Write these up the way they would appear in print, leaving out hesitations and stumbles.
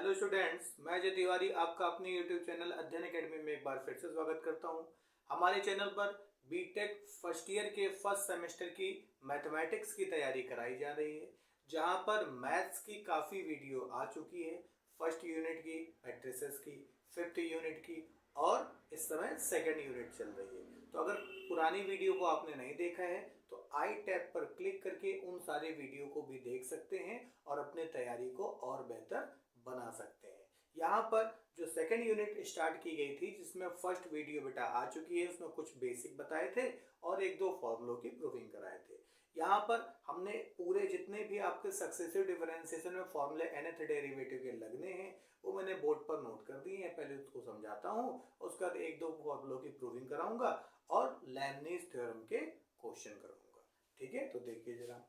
Hello students, मैं अजय तिवारी आपका अपने यूट्यूब चैनल अध्ययन एकेडमी में एक बार फिर से स्वागत करता हूं। हमारे चैनल पर बीटेक फर्स्ट ईयर के फर्स्ट सेमेस्टर की मैथमेटिक्स की तैयारी कराई जा रही है, जहां पर मैथ्स की काफ़ी वीडियो आ चुकी है। फर्स्ट यूनिट की, मैट्रिसेस की, फिफ्थ यूनिट की और इस समय सेकेंड यूनिट चल रही है। तो अगर पुरानी वीडियो को आपने नहीं देखा है तो आई टैब पर क्लिक करके उन सारे वीडियो को भी देख सकते हैं और अपने तैयारी को और बेहतर बना सकते हैं। यहाँ पर जो सेकंड यूनिट स्टार्ट की गई थी, जिसमें फर्स्ट वीडियो बेटा आ चुकी है, उसमें कुछ बेसिक बताए थे और एक दो फॉर्मूलों की प्रूविंग कराए थे। यहाँ पर हमने पूरे जितने भी आपके सक्सेसिव डिफरेंशिएशन में फॉर्मूले nth डेरिवेटिव के लगने हैं वो मैंने बोर्ड पर नोट कर दिए हैं। पहले उसको समझाता हूँ, उसके बाद एक दो फॉर्मूलों की प्रूविंग कराऊंगा और लेबनिज थ्योरम के क्वेश्चन करूंगा। ठीक है, तो देखिए जरा।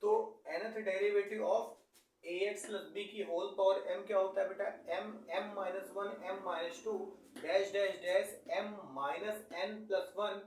तो nth derivative of ax plus B की होल पावर m क्या होता है बेटा? m minus one m minus two dash dash dash m minus n plus one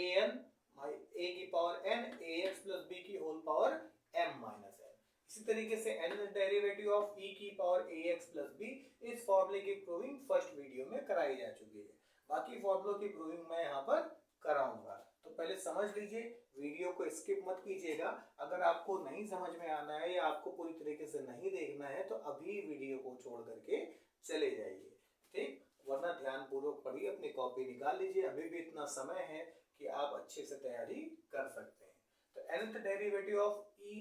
an a की power n ax plus B की whole power m minus n। इसी तरीके से nth डेरिवेटिव ऑफ e की पावर ax प्लस b, इस फॉर्मूले की proving first video में कराई जा चुकी है। बाकी फॉर्मूलों की प्रूविंग मैं यहाँ पर कराऊंगा, तो पहले समझ लीजिए, वीडियो को स्किप मत कीजिएगा। अगर आपको नहीं समझ में आना है या आपको पूरी तरीके से नहीं देखना है तो अभी वीडियो को छोड़ करके चले जाइए, ठीक? वरना ध्यान पूर्वक पढ़िए, अपनी कॉपी निकाल लीजिए, अभी भी इतना समय है कि आप अच्छे से तैयारी कर सकते हैं। तो nth डेरिवेटिव ऑफ e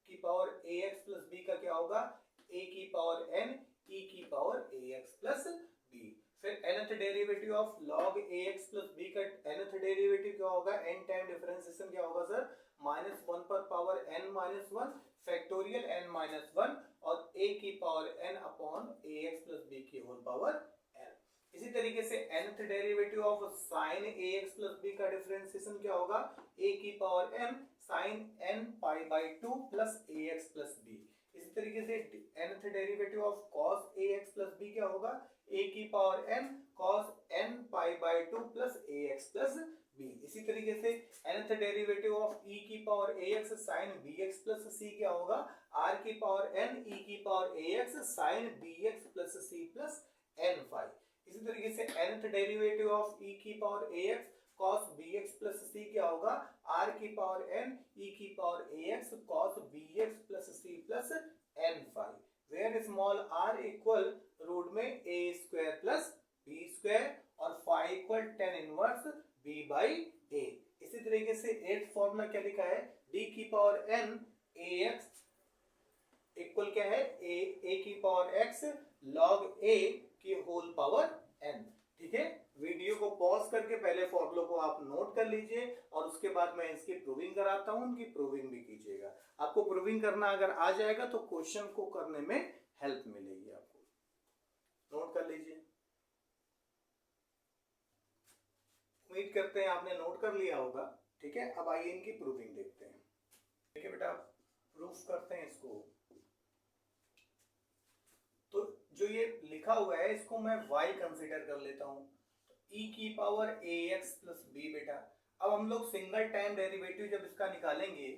की पावर ax प्लस b का क्या होगा? a की पावर n e की पावर ax प्लस b। फिर nth derivative of log ax plus b का nth डेरिवेटिव क्या होगा? n टाइम डिफरेंशिएशन क्या होगा सर? माइनस वन पर power n minus one factorial n minus one और a की power n upon ax plus b की होल पावर n। इसी तरीके से nth derivative of sin ax plus b का डिफरेंशिएशन क्या होगा? a की power n sin n pi by two plus ax plus b। इसी तरीके से nth derivative of cos ax plus b क्या होगा? a की power n cos n pi by two plus ax plus b। इसी तरीके से nth डेरिवेटिव ऑफ e की power ax sin bx plus c क्या होगा? r की पावर n e की power ax sin bx plus c plus n phi. इसी तरीके से nth डेरिवेटिव ऑफ e की power ax cos bx plus c क्या होगा? r की पावर n e की power ax cos bx plus c plus n phi, where small r equal root में a square plus b square और phi equal tan inverse b by a। इसी तरीके से एथ फॉर्मूला क्या लिखा है? d की पावर n ax इक्वल क्या है? a की पावर x log a की होल पावर n। ठीक है, वीडियो को पॉज करके पहले फॉर्मूलों को आप नोट कर लीजिए और उसके बाद मैं इसकी प्रूविंग कराता हूं, उनकी प्रूविंग भी कीजिएगा। आपको प्रूविंग करना अगर आ जाएगा तो क्वेश्चन को करने में हेल्प मिलेगी आपको। नोट कर लीजिए, उम्मीद करते हैं आपने नोट कर लिया होगा। ठीक है, अब आइए इनकी प्रूविंग देखते हैं। ठीक है बेटा, प्रूफ करते हैं इसको। तो जो ये लिखा हुआ है इसको मैं y कंसीडर कर लेता हूं, तो e की पावर ax प्लस b बेटा। अब हम लोग सिंगल टाइम डेरिवेटिव जब इसका निकालेंगे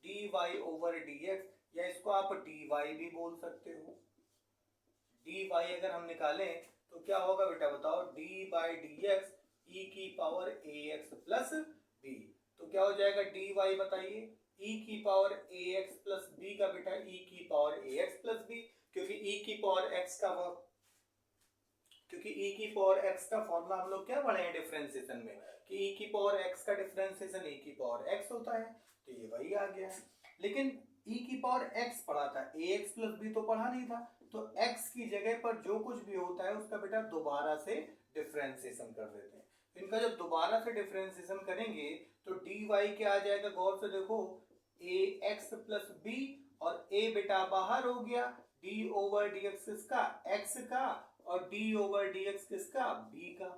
dy ओवर dx, या इसको आप dy भी बोल सकते हो। dy अगर हम निकालें तो क्या होगा बेटा बताओ? d बाई dx e की पावर ax प्लस b। तो क्या हो जाएगा dy बताइए? e की पावर ax प्लस b का बेटा e की पावर ax प्लस b, क्योंकि e की पावर x का फॉर्मूला हम लोग क्या पढ़े हैं डिफरेंशिएशन में कि e की पावर x का डिफरेंशिएशन e की पावर x होता है, तो ये वही आ गया। लेकिन e की पावर x पढ़ा था, ax प्लस b तो पढ़ा नहीं था, तो x की जगह पर जो कुछ भी होता है उसका बेटा दोबारा से डिफरेंशिएशन कर देते हैं। इनका जब दोबारा से डिफरेंशिएशन करेंगे तो dy क्या आ जाएगा? गौर से देखो, ax प्लस b और a बेटा बाहर हो गया, d ओवर dx किसका? x का, और d ओवर dx किसका? b का।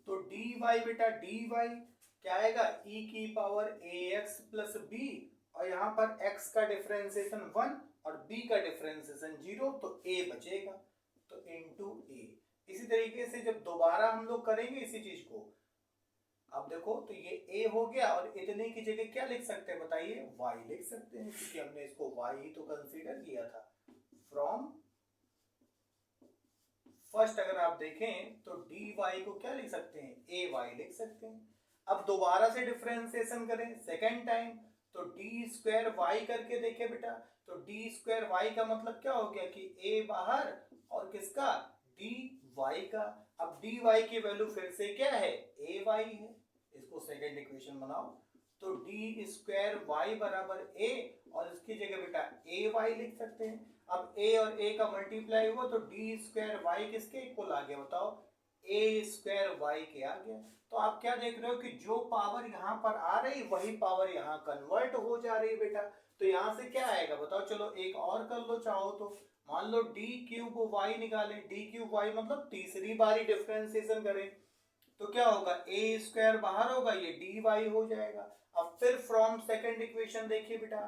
तो dy बेटा dy क्या आएगा? e की पावर ax प्लस b, और यहाँ पर x का डिफरेंशिएशन 1 और b का डिफरेंशिएशन 0, तो a बचेगा, तो इनटू a। इसी तरीके से जब दोबारा हम लोग करेंगे इसी चीज को, अब देखो तो ये a हो गया और इतने की जगह क्या लिख सकते हैं बताइए, y लिख सकते हैं, क्योंकि हमने इसको y ही तो कंसीडर किया था। फ्रॉम फर्स्ट अगर आप देखें तो dy को क्या लिख सकते हैं, ay लिख सकते हैं। अब दोबारा से डिफरेंशिएशन करें सेकेंड टाइम, तो डी स्क्वायर वाई करके देखे बेटा, तो डी स्क्वायर वाई का मतलब क्या हो गया कि a बाहर और किसका, dy का। अब dy की वैल्यू फिर से क्या है, ay है। इसको सेकेंड इक्वेशन बनाओ, तो डी स्क्वायर वाई बराबर a और इसकी जगह बेटा ay लिख सकते हैं। अब a और a का मल्टीप्लाई हुआ तो डी स्क्वायर वाई किसके इक्वल आ गया बताओ, a स्क्वायर वाई के आ गया। तो आप क्या देख रहे हो कि जो पावर यहाँ पर आ रही वही पावर यहाँ कन्वर्ट हो जा रही बेटा। तो यहाँ से क्या आएगा बताओ, चलो एक और कर लो चाहो तो, मान लो डी क्यूब वाई निकाले, डी क्यूब वाई मतलब तीसरी बारी डिफरेंशिएशन करें तो क्या होगा, ए स्क्वायर बाहर होगा, ये डी वाई हो जाएगा। अब फिर फ्रॉम सेकंड इक्वेशन देखिए बेटा,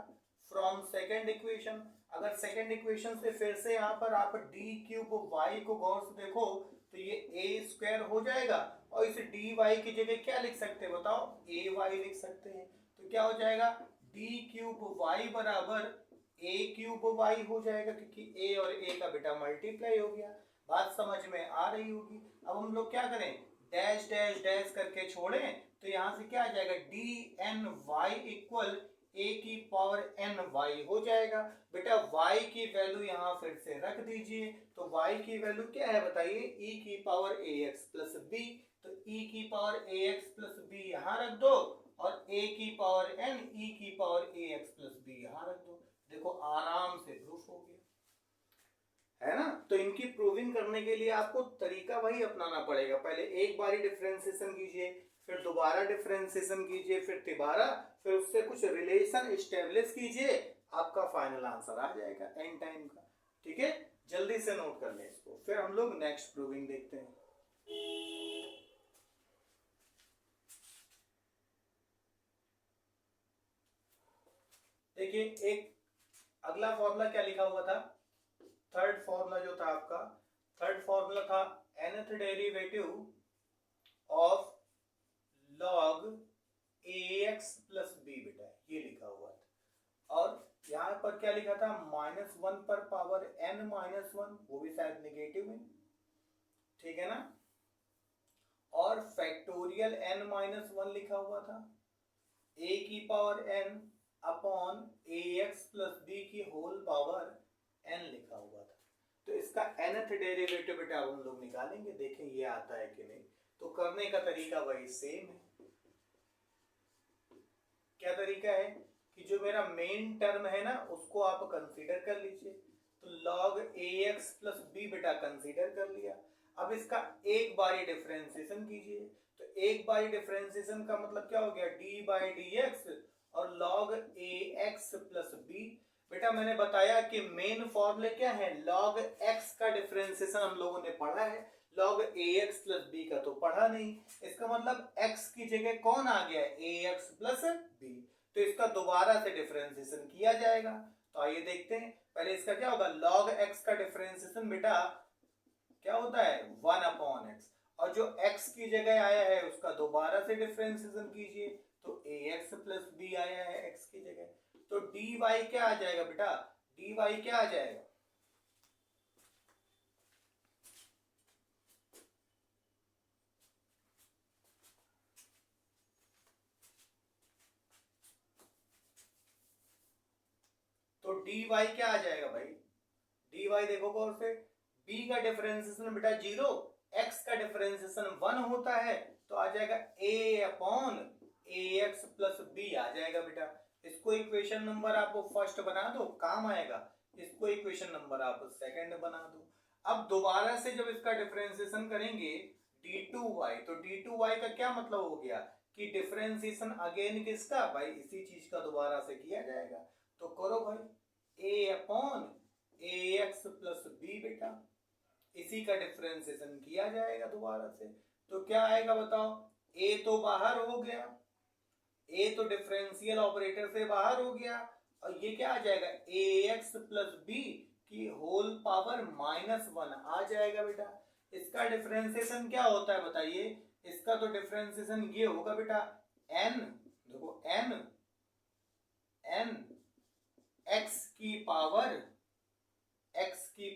फ्रॉम सेकंड इक्वेशन, अगर सेकंड इक्वेशन से फिर से यहाँ पर आप डी क्यूब वाई को गौर से देखो तो ये ए स्क्वायर हो जाएगा और इस डी वाई की जगह क्या लिख सकते हैं बताओ, ए वाई लिख सकते हैं। तो क्या हो जाएगा, डी क्यूब वाई बराबर ए क्यूब वाई हो जाएगा, क्योंकि ए और ए का बेटा मल्टीप्लाई हो गया। बात समझ में आ रही होगी। अब हम लोग क्या करें, डैश डैश डैश करके छोड़ें तो यहाँ से क्या आ जाएगा, डी एन वाई इक्वल ए की पावर एन वाई हो जाएगा। बेटा y की वैल्यू यहाँ फिर से रख दीजिए, तो y की वैल्यू क्या है बताइए, e की पावर ax प्लस b, तो e की पावर ax प्लस b यहाँ रख दो और a की पावर n e की पावर ax प्लस b यहाँ रख दो। देखो आराम से प्रूफ हो गया है ना। तो इनकी प्रूविंग करने के लिए आपको तरीका वही अपनाना पड़ेगा, पहले एक बारी डिफरेंशिएशन कीजिए, फिर दोबारा डिफरेंशिएशन कीजिए, फिर तिबारा, फिर उससे कुछ रिलेशन एस्टेब्लिश कीजिए, आपका फाइनल आंसर आ जाएगा एन टाइम का। ठीक है, जल्दी से नोट कर लें इसको, फिर हम लोग नेक्स्ट प्रूविंग देखते हैं। देखिए एक अगला फॉर्मूला क्या लिखा हुआ था, थर्ड फॉर्मूला जो था आपका, थर्ड फॉर्मूला था nth derivative of log ax plus b बेटा, ये लिखा हुआ था। और यहाँ पर क्या लिखा था, -1 पर पावर n - 1, वो भी शायद नेगेटिव है, ठीक है ना। और फैक्टोरियल n - 1 लिखा हुआ था, a की power n upon ax plus b की होल पावर n लिखा हुआ था। तो इसका nth डेरिवेटिव बेटा हम लोग निकालेंगे, देखें ये आता है कि नहीं। तो करने का तरीका वही सेम है। क्या तरीका है कि जो मेरा मेन टर्म है ना उसको आप कंसीडर कर लीजिए, तो log ax प्लस b बेटा कंसीडर कर लिया। अब इसका एक बारी डिफरेंशिएशन कीजिए, तो एक बारी डिफरेंशिएशन का मतलब क्या हो गया, d बाई डी एक्स और log ax प्लस b। बेटा मैंने बताया कि मेन फॉर्मूले क्या है, log x का डिफरेंशिएशन हम लोगों ने पढ़ा है, log ax प्लस b का तो पढ़ा नहीं। इसका मतलब x की जगह कौन आ गया है, ax प्लस b। तो इसका दोबारा से डिफरेंशिएशन किया जाएगा। तो आइए देखते हैं, पहले इसका क्या होगा, log x का डिफरेंशिएशन बेटा क्या होता है 1 अपॉन x, और जो x की जगह आया है उसका दोबारा से डिफरेंशिएशन कीजिए, तो ax प्लस b आया है x की जगह। तो dy क्या आ जाएगा बेटा, dy क्या आ जाएगा, तो dy क्या आ जाएगा भाई, dy देखो गौर से, b का डिफरेंशिएशन बेटा 0, x का डिफरेंशिएशन 1 होता है, तो आ जाएगा a upon ax plus b आ जाएगा बेटा। इसको इक्वेशन नंबर आप फर्स्ट बना दो, काम आएगा। इसको इक्वेशन नंबर आप सेकंड बना दो। अब दोबारा से जब इसका डिफरेंशिएशन करेंगे d2y, तो d2y का क्या मतलब हो गया कि डिफरेंशिएशन अगेन किसका भाई, इसी चीज का दोबारा से किया जाएगा। तो करो भाई, a upon ax plus b बेटा, इसी का डिफरेंशिएशन किया जाएगा दोबारा से। तो क्या आएगा बताओ, a तो बाहर हो गया, a तो डिफरेंशियल ऑपरेटर से बाहर हो गया, और ये क्या आ जाएगा ax प्लस b की होल पावर -1 आ जाएगा बेटा। इसका डिफरेंशिएशन क्या होता है बताइए, इसका तो डिफरेंशिएशन ये होगा बेटा n, देखो n x की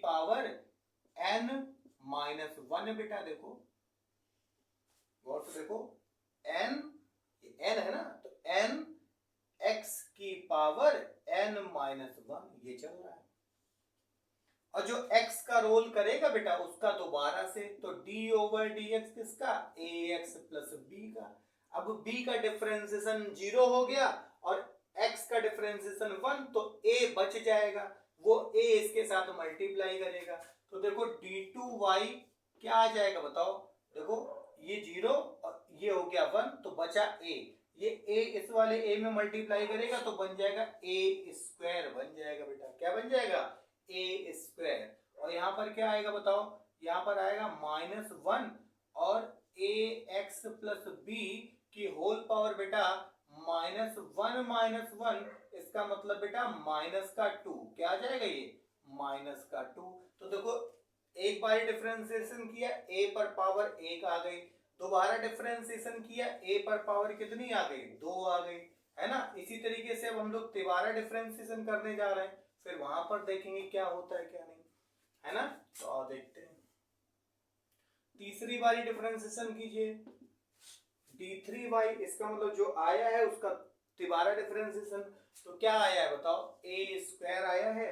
पावर n माइनस 1 बेटा। देखो गौर से देखो n है ना, तो n x की पावर n माइनस 1 ये चल रहा है। और जो x का रोल करेगा बेटा उसका दोबारा से, तो d ओवर डी एक्स किसका, ax प्लस b का। अब b का डिफरेंशिएशन 0 हो गया और x का डिफरेंशिएशन 1, तो a बच जाएगा, वो a इसके साथ मल्टीप्लाई करेगा। तो देखो d2y क्या आ जाएगा बताओ, देखो ये 0 और ये हो गया 1, तो बचा a, ये a इस वाले a में मल्टीप्लाई करेगा तो बन जाएगा a स्क्वायर बन जाएगा बेटा। क्या बन जाएगा, a स्क्वायर। और यहाँ पर क्या आएगा बताओ, यहाँ पर आएगा -1 और ax प्लस b की होल पावर बेटा -1 इसका मतलब बेटा -2। क्या आ जाएगा ये, -2। तो देखो एक बार डिफरेंशिएशन किया a पर पावर 1 आ गई, दोबारा डिफरेंशिएशन किया a पर पावर कितनी आ गई, 2 आ गई, है ना। इसी तरीके से अब हम लोग तिबारा डिफरेंशिएशन करने जा रहे हैं, फिर वहां पर देखेंगे क्या होता है क्या नहीं, है ना। तो आओ देखते हैं। तीसरी बारी डिफरेंशिएशन कीजिए, d3y, इसका मतलब जो आया है उसका तिबारा डिफरेंशिएशन, तो क्या आया है बताओ, a स्क्वायर आया है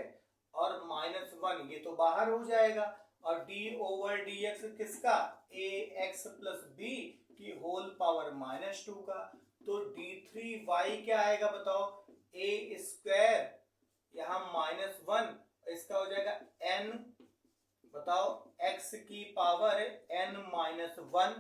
और -1 ये तो बाहर हो जाएगा, और d ओवर डी एक्स किसका, ax प्लस b की होल पावर -2 का। तो d3y क्या आएगा बताओ, a स्क्वायर यहाँ -1, इसका हो जाएगा n, बताओ x की पावर n माइनस 1,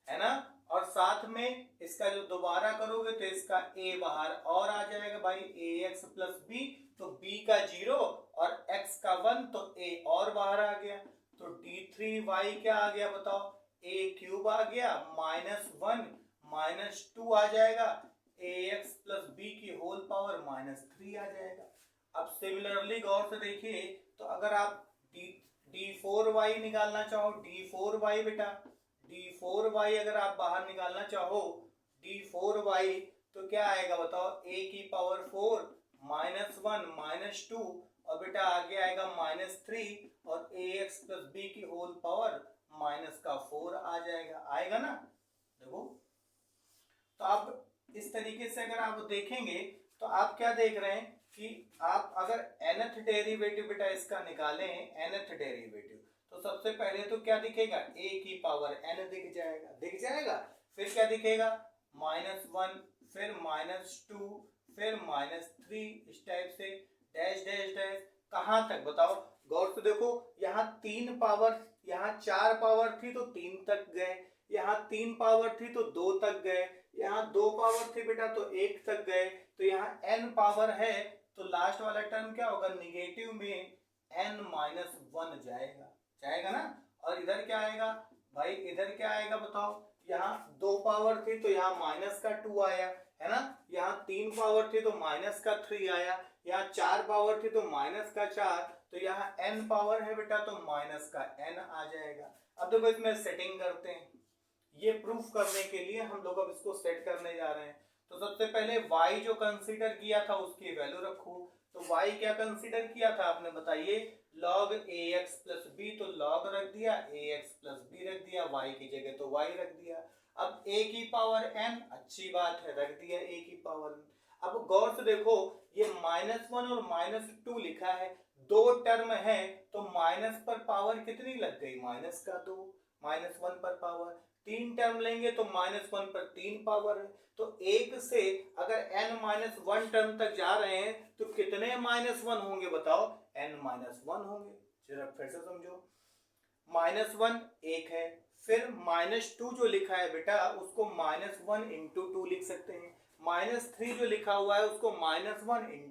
है ना। और साथ में इसका जो दोबारा करोगे तो इसका a बाहर और आ जाएगा भाई, ax प्लस b, तो b का 0 और x का 1, तो a और बाहर आ गया। तो d3y क्या आ गया बताओ, a क्यूब आ गया, -1 -2 आ जाएगा, ax प्लस b की होल पावर -3 आ जाएगा। अब सिमिलरली गौर से देखिए, तो अगर आप d4y निकालना चाहो, d4y बेटा, d4y अगर आप बाहर निकालना चाहो d4y, तो क्या आएगा बताओ, a की पावर 4 -1 -2 और बेटा आगे आएगा -3 और ax प्लस b की होल पावर -4 आ जाएगा, आएगा ना। देखो तो आप इस तरीके से अगर आप देखेंगे तो आप क्या देख रहे हैं कि आप अगर nth डेरिवेटिव बेटा इसका निकालें, nth डेरिवेटिव, तो सबसे पहले तो क्या दिखेगा, a की पावर n दिख जाएगा, फिर क्या दिखेगा, -1, फिर -2, फिर -3, इस टाइप से डैश डैश डैश, कहाँ तक बताओ, गौर से देखो, यहाँ 3 पावर, यहाँ 4 पावर थी तो 3 तक गए, यहाँ 3 पावर थी तो 2 तक गए, यहाँ 2 पावर थी बेटा तो 1 तक गए, तो यहाँ n पावर है तो लास्ट वाला टर्म क्या होगा, निगेटिव में n-1 जाएगा ना। और इधर क्या आएगा भाई, इधर क्या आएगा बताओ, यहाँ 2 पावर थी तो यहाँ -2 आया, है ना। यहाँ 3 पावर थी तो -3 आया, यहाँ 4 पावर थी तो -4, तो यहाँ n पावर है बेटा तो -n आ जाएगा। अब देखो इसमें सेटिंग करते हैं, ये प्रूफ करने के लिए हम लोग अब इसको सेट करने जा रहे हैं। तो सबसे पहले y जो कंसीडर किया था उसकी वैल्यू रखो, तो y क्या कंसीडर किया था आपने बताइए, log ax प्लस b, तो log रख दिया, ax प्लस b रख दिया, y की जगह तो y रख दिया। अब a की पावर n, अच्छी बात है, रख दिया a की पावर n। अब गौर से देखो, ये -1 और -2 लिखा है, 2 टर्म है तो माइनस पर पावर कितनी लग गई, -2, -1 पर पावर, 3 टर्म लेंगे तो -1 पर 3 पावर है, तो 1 से अगर n-1 टर्म तक जा रहे हैं तो कितने -1 होंगे बताओ, n-1 होंगे। जरा फिर से समझो, -1 1 है, फिर -2 जो लिखा है बेटा उसको -1 × 2 लिख सकते हैं, -3 जो लिखा हुआ है उसको -1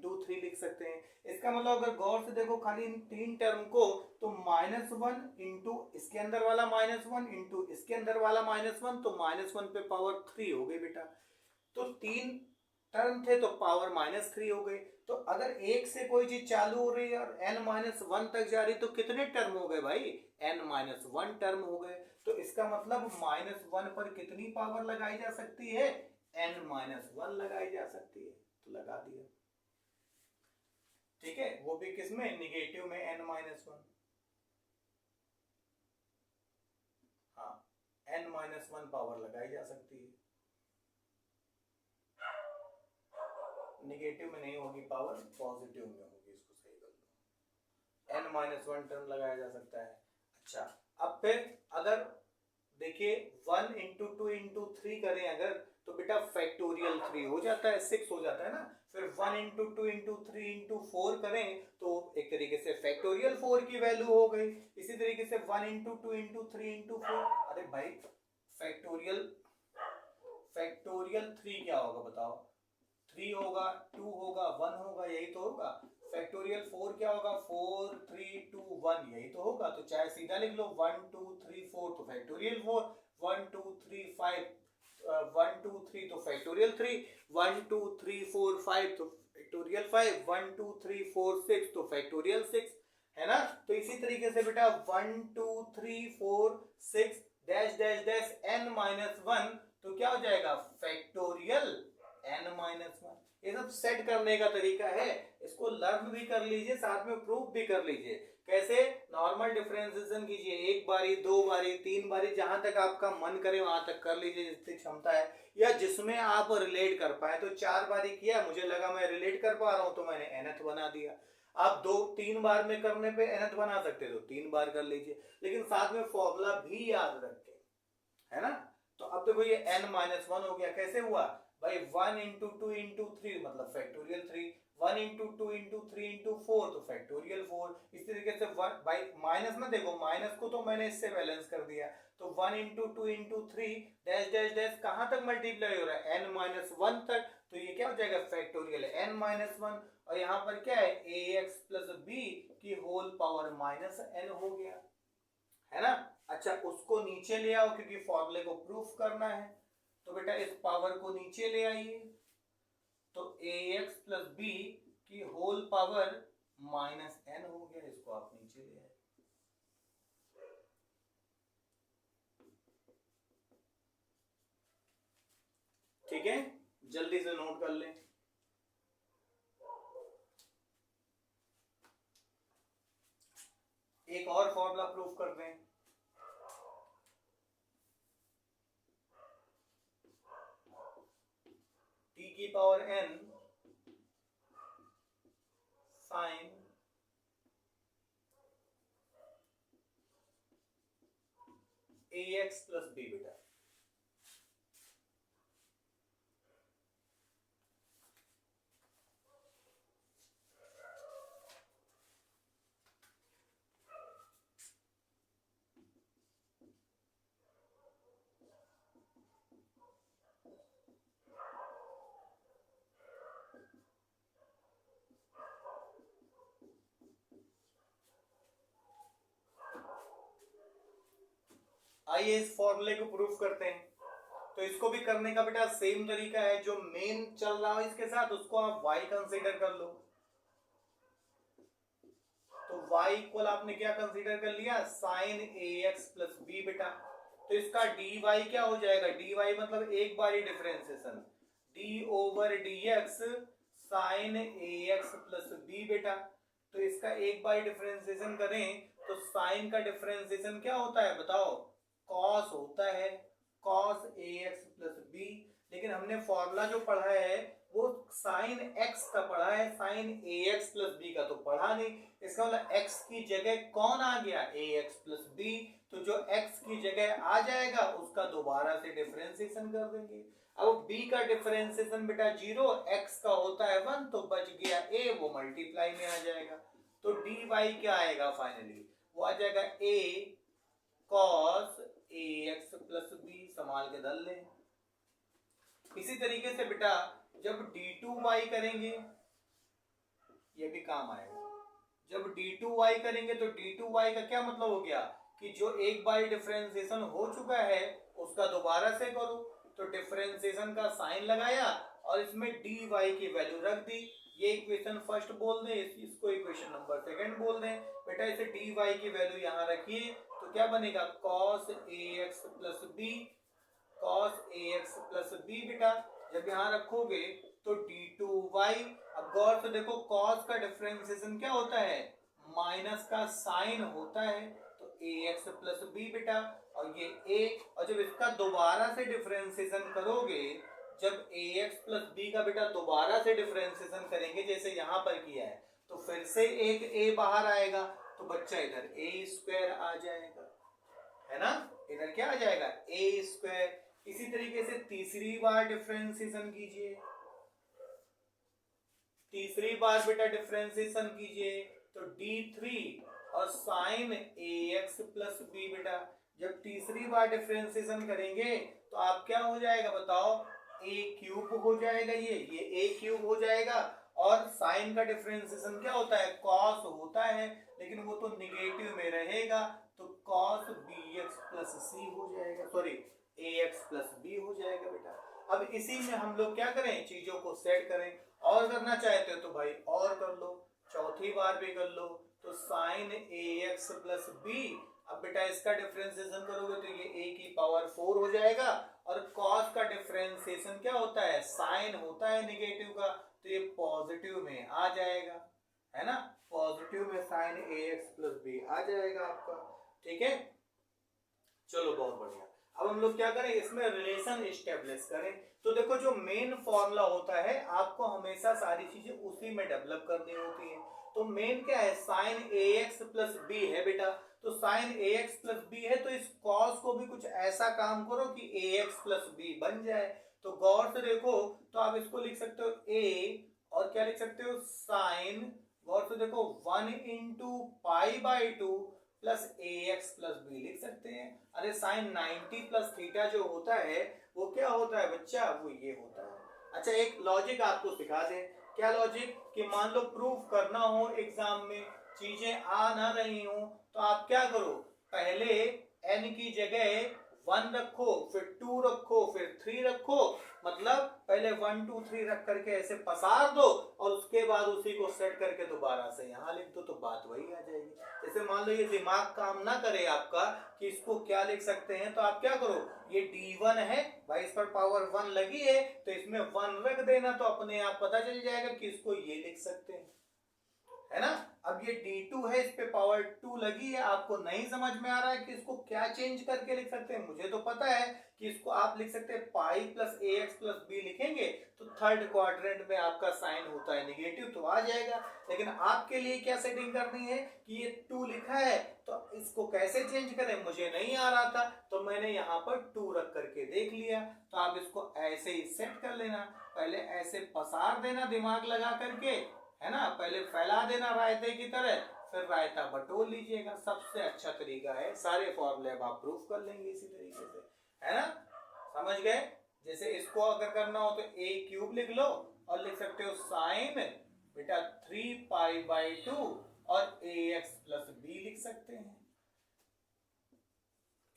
× 3 लिख सकते हैं। इसका मतलब अगर गौर से देखो खाली इन 3 टर्म को, तो -1 × इसके अंदर वाला -1 × इसके अंदर वाला -1, तो -1 पे पावर 3 हो गई बेटा। तो 3 टर्म थे तो पावर -3 हो गई। तो अगर 1 से कोई चीज चालू हो रही है और n-1 तक जा रही, तो कितने टर्म हो गए भाई, n-1 टर्म हो गए। तो इसका मतलब -1 पर कितनी पावर लगाई जा सकती है, n-1 लगाई जा सकती है, तो लगा दिया। ठीक है, वो भी किसमें, निगेटिव में, n-1। हाँ, n-1 पावर लगाई जा सकती है, निगेटिव में नहीं होगी पावर, पॉजिटिव में होगी, इसको सही कर लो, n-1 टर्म लगाया जा सकता है। अच्छा, अब फिर अगर देखिए 1 इंटू 2 इंटू 3 करें अगर, तो बेटा फैक्टोरियल 3 हो जाता है, 6 हो जाता है ना। फिर 1 इंटू 2 इंटू 3 इंटू 4 करें तो एक तरीके से फैक्टोरियल 4 की वैल्यू हो गई। इसी तरीके से 1 इंटू 2 इंटू 3 इंटू 4, अरे भाई फैक्टोरियल 3 क्या होगा बताओ, 3 होगा, 2 होगा, 1 होगा, यही तो होगा। फैक्टोरियल 4 क्या होगा, 4 3 2 1, यही तो होगा। तो चाहे सीधा लिख लो 1 2 3 4 तो फैक्टोरियल 4, 1 2 3 5 1 2 3 तो फैक्टोरियल 3, 1 2 3 4 5 तो फैक्टोरियल 5, 1 2 3 4 6 तो फैक्टोरियल 6, है ना। तो इसी तरीके से बेटा 1 2 3 4 6 डैश डैश डैश n-1 तो क्या हो जाएगा, फैक्टोरियल n-1। ये सब सेट करने का तरीका है, इसको लर्न भी कर लीजिए, साथ में प्रूफ भी कर लीजिए। कैसे, नॉर्मल डिफरेंशिएशन कीजिए, एक बारी, दो बारी, तीन बारी, जहां तक आपका मन करे वहां तक कर लीजिए जितनी क्षमता है, या जिसमें आप रिलेट कर पाए। तो 4 बारी किया, मुझे लगा मैं रिलेट कर पा रहा हूं तो मैंने nth बना दिया। आप 2-3 बार में करने पे nth बना सकते तो 3 बार कर लीजिए, लेकिन साथ में फॉर्मूला भी याद रखें, है ना। तो अब देखो ये n-1 हो गया, कैसे हुआ भाई, 1 इंटू 2 इंटू 3 मतलब फैक्टोरियल 3, 1 इंटू 2 इंटू 3 इंटू 4 तो फैक्टोरियल 4। इस तरीके से भाई माइनस में देखो, माइनस को तो मैंने इससे बैलेंस कर दिया, तो 1 into 2 into 3 dash dash dash कहां तक मल्टीप्लाई हो रहा है, n-1 तक। तो ये क्या हो जाएगा, फैक्टोरियल n-1, और यहाँ पर क्या है, ax प्लस b की होल पावर -n हो गया, है ना। अच्छा, उसको नीचे ले आओ क्योंकि फॉर्मूले को प्रूफ करना है, तो बेटा इस पावर को नीचे ले आइए, तो ax प्लस b की होल पावर -n हो गया, इसको आप नीचे ले आए। ठीक है, जल्दी से नोट कर लें। एक और फॉर्मूला प्रूफ कर दें, t की power n sine ax plus b बेटा। आइए इस फॉर्मूले को प्रूफ करते हैं। तो इसको भी करने का बेटा सेम तरीका है, जो मेन चल रहा है इसके साथ उसको आप y कंसीडर कर लो। तो y इक्वल आपने क्या कंसीडर कर लिया, साइन ax प्लस b बेटा। तो इसका dy क्या हो जाएगा, dy मतलब एक बारी differentiation, d over dx sine ax plus b बेटा। तो इसका एक बारी डिफरेंशिएशन करें तो साइन का डिफरेंशिएशन क्या होता है बताओ, कॉस होता है, कॉस ax प्लस b। लेकिन हमने फॉर्मूला जो पढ़ा है वो साइन x का पढ़ा है, साइन ax प्लस b का तो पढ़ा नहीं। इसका मतलब x की जगह कौन आ गया, ax प्लस b। तो जो x की जगह आ जाएगा उसका दोबारा से डिफरेंशिएशन कर देंगे। अब b का डिफरेंशिएशन बेटा 0, x का होता है 1, तो बच गया a, वो मल्टीप्लाई में आ जाएगा। तो dy क्या आएगा फाइनली, वो आ जाएगा a cos ax plus b, संभाल के धर लें। इसी तरीके से बेटा जब d2y करेंगे, ये भी काम आएगा। जब d2y करेंगे तो d2y का क्या मतलब हो गया कि जो एक बार डिफरेंशिएशन हो चुका है उसका दोबारा से करो। तो डिफरेंशिएशन का साइन लगाया और इसमें dy की वैल्यू रख दी। ये इक्वेशन फर्स्ट बोल दें, इसको इक्वेशन नंबर सेकंड बोल दें। बेटा इसे dy की वैल्यू यहाँ रखिए तो क्या बनेगा cos ax plus B, cos ax plus B बेटा। जब यहाँ रखोगे तो d2y। अब गौर से देखो cos का डिफरेंशिएशन क्या होता है, माइनस का साइन होता है, तो ax प्लस बी बेटा। और ये a, और जब इसका दोबारा से डिफरेंशिएशन करोगे, जब ax प्लस बी का बेटा दोबारा से डिफरेंशिएशन करेंगे जैसे यहाँ पर किया है, तो फिर से एक a बाहर आएगा, तो बच्चा इधर a स्क्वायर आ जाएगा, है ना, इधर क्या आ जाएगा a स्क्वायर। इसी तरीके से तीसरी बार डिफरेंशिएशन कीजिए, तीसरी बार बेटा डिफरेंशिएशन कीजिए, तो d3 और साइन ax प्लस बी बेटा। जब तीसरी बार डिफरेंशिएशन करेंगे तो आप क्या हो जाएगा बताओ, a क्यूब हो जाएगा, ये a क्यूब हो जाएगा। और साइन का डिफरेंशिएशन क्या होता है, cos होता है, लेकिन वो तो निगेटिव में रहेगा, तो cos bx प्लस c हो जाएगा, सॉरी ax प्लस b हो जाएगा बेटा। अब इसी में हम लोग क्या करें, चीजों को सेट करें, और करना चाहते हो तो भाई और कर लो, चौथी बार भी कर लो, तो साइन ax प्लस b। अब बेटा इसका डिफरेंशिएशन करोगे तो ये a की पावर 4 हो जाएगा, और cos का डिफरेंशिएशन क्या होता है, साइन होता है निगेटिव का, तो ये पॉजिटिव में आ जाएगा, है ना, पॉजिटिव में साइन ax प्लस b आ जाएगा आपका, ठीक है। चलो बहुत बढ़िया। अब हम लोग क्या करें, इसमें रिलेशन एस्टेब्लिश करें। तो देखो जो मेन फॉर्मूला होता है आपको हमेशा सारी चीजें उसी में डेवलप करनी होती है। तो मेन क्या है, साइन ax प्लस b है बेटा, तो साइन ax प्लस b है, तो इस cos को भी कुछ ऐसा काम करो कि ax प्लस b बन जाए। तो गौर से देखो, तो आप इसको लिख सकते हो a, और क्या लिख सकते हो साइन, गौर से देखो 1 into pi by 2 plus ax plus b लिख सकते हैं। अरे साइन 90 प्लस थीटा जो होता है वो क्या होता है बच्चा, वो ये होता है। अच्छा एक लॉजिक आपको सिखा दें, क्या लॉजिक, कि मान लो प्रूफ करना हो एग्जाम में, चीजें आ ना रही हो, तो आप क्या करो, पहले n की जगह 1 रखो, फिर 2 रखो, फिर 3 रखो, मतलब पहले 1 2 3 रख करके ऐसे पसार दो, और उसके बाद उसी को सेट करके दोबारा से यहाँ लिख दो, तो बात वही आ जाएगी। जैसे मान लो ये दिमाग काम ना करे आपका कि इसको क्या लिख सकते हैं, तो आप क्या करो, ये d1 है भाई, इस पर पावर 1 लगी है, तो इसमें 1 रख देना, तो अपने आप पता चल जाएगा कि इसको ये लिख सकते हैं, है ना। अब ये d2 है, इस पे पावर 2 लगी है, आपको नहीं समझ में आ रहा है कि इसको क्या चेंज करके लिख सकते हैं, मुझे तो पता है कि इसको आप लिख सकते हैं pi plus ax plus b लिखेंगे, तो थर्ड क्वाड्रेंट में आपका साइन होता है निगेटिव, तो आ जाएगा। लेकिन आपके लिए क्या सेटिंग करनी है कि ये 2 लिखा है, तो इसको कैसे चेंज करें, मुझे नहीं आ रहा था, तो मैंने यहाँ पर 2 रख करके देख लिया। तो आप इसको ऐसे ही सेट कर लेना, पहले ऐसे पसार देना दिमाग लगा करके, है ना, पहले फैला देना रायते की तरह, फिर रायता बटोर लीजिएगा, सबसे अच्छा तरीका है। सारे फॉर्मूले अब आप प्रूफ कर लेंगे इसी तरीके से, है ना, समझ गए। जैसे इसको अगर करना हो तो a क्यूब लिख लो, और लिख सकते हो साइन बेटा 3 पाई बाई 2 और ax प्लस b लिख सकते हैं।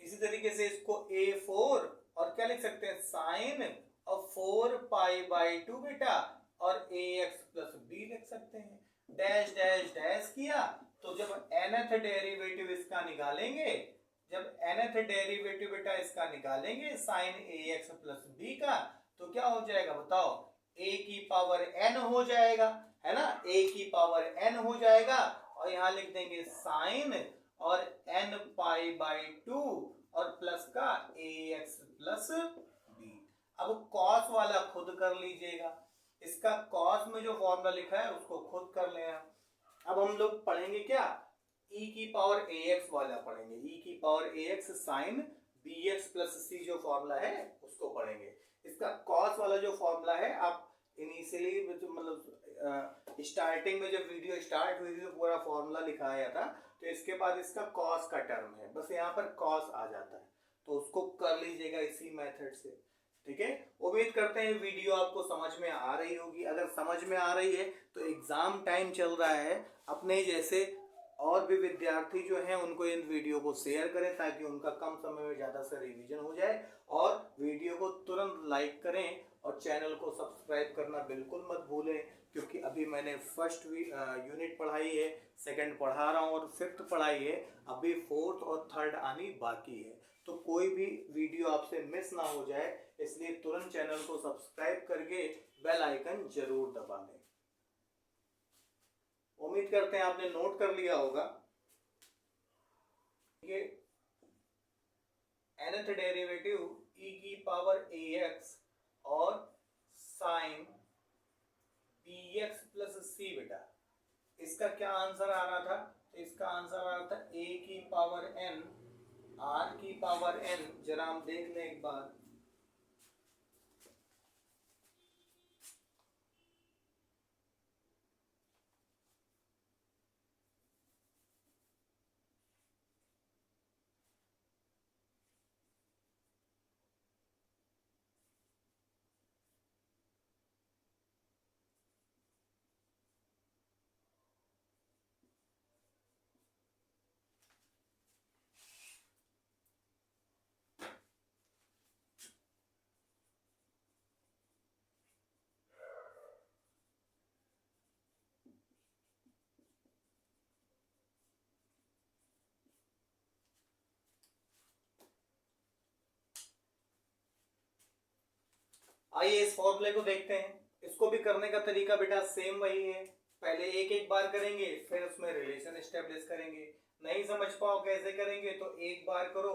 इसी तरीके से इसको a4 और क्या लिख सकते हैं, साइन और 4 पाई बाई 2 बेटा, और ax प्लस b लिख सकते हैं। डैश डैश डैश किया, तो जब nth डेरिवेटिव इसका निकालेंगे, जब nth डेरिवेटिव बेटा इसका निकालेंगे साइन ax प्लस b का, तो क्या हो जाएगा बताओ, a की पावर n हो जाएगा, है ना, a की पावर n हो जाएगा, और यहाँ लिख देंगे साइन और n पाई बाई 2 और प्लस का ax प्लस b। अब cos वाला खुद कर लीजिएगा, इसका cos में जो फॉर्मूला लिखा है उसको खुद कर लेना। अब हम लोग पढ़ेंगे क्या, e की पावर ax वाला पढ़ेंगे, e की power ax sine bx plus c जो फॉर्मूला है उसको पढ़ेंगे। इसका cos वाला जो फॉर्मूला है, आप इनिशियली मतलब स्टार्टिंग में जब वीडियो स्टार्ट हुई थी तो पूरा फॉर्मूला लिखाया था, तो इसके बाद इसका cos का टर्म है, बस यहाँ पर cos आ जाता है, तो उसको कर लीजिएगा इसी मेथड से, ठीक है। उम्मीद करते हैं वीडियो आपको समझ में आ रही होगी। अगर समझ में आ रही है तो एग्जाम टाइम चल रहा है, अपने जैसे और भी विद्यार्थी जो हैं उनको इन वीडियो को शेयर करें ताकि उनका कम समय में ज़्यादा से रिवीजन हो जाए, और वीडियो को तुरंत लाइक करें और चैनल को सब्सक्राइब करना बिल्कुल मत भूलें, क्योंकि अभी मैंने फर्स्ट यूनिट पढ़ाई है, सेकंड पढ़ा रहा हूँ और फिफ्थ पढ़ाई है, अभी फोर्थ और थर्ड आनी बाकी है। तो कोई भी वीडियो आपसे मिस ना हो जाए, इसलिए तुरंत चैनल को सब्सक्राइब करके बेल आइकन जरूर दबा दें। उम्मीद करते हैं आपने नोट कर लिया होगा। ये nth डेरिवेटिव e की पावर ax और साइन bx प्लस c बेटा, इसका क्या आंसर आ रहा था? तो इसका आंसर आ रहा था a की पावर n r की पावर n। जरा हम देख लें एक बार। आइए इस फॉर्मूले को देखते हैं। इसको भी करने का तरीका बेटा सेम वही है, पहले एक एक बार करेंगे, फिर उसमें रिलेशन एस्टेब्लिश करेंगे। नहीं समझ पाओ कैसे करेंगे तो एक बार करो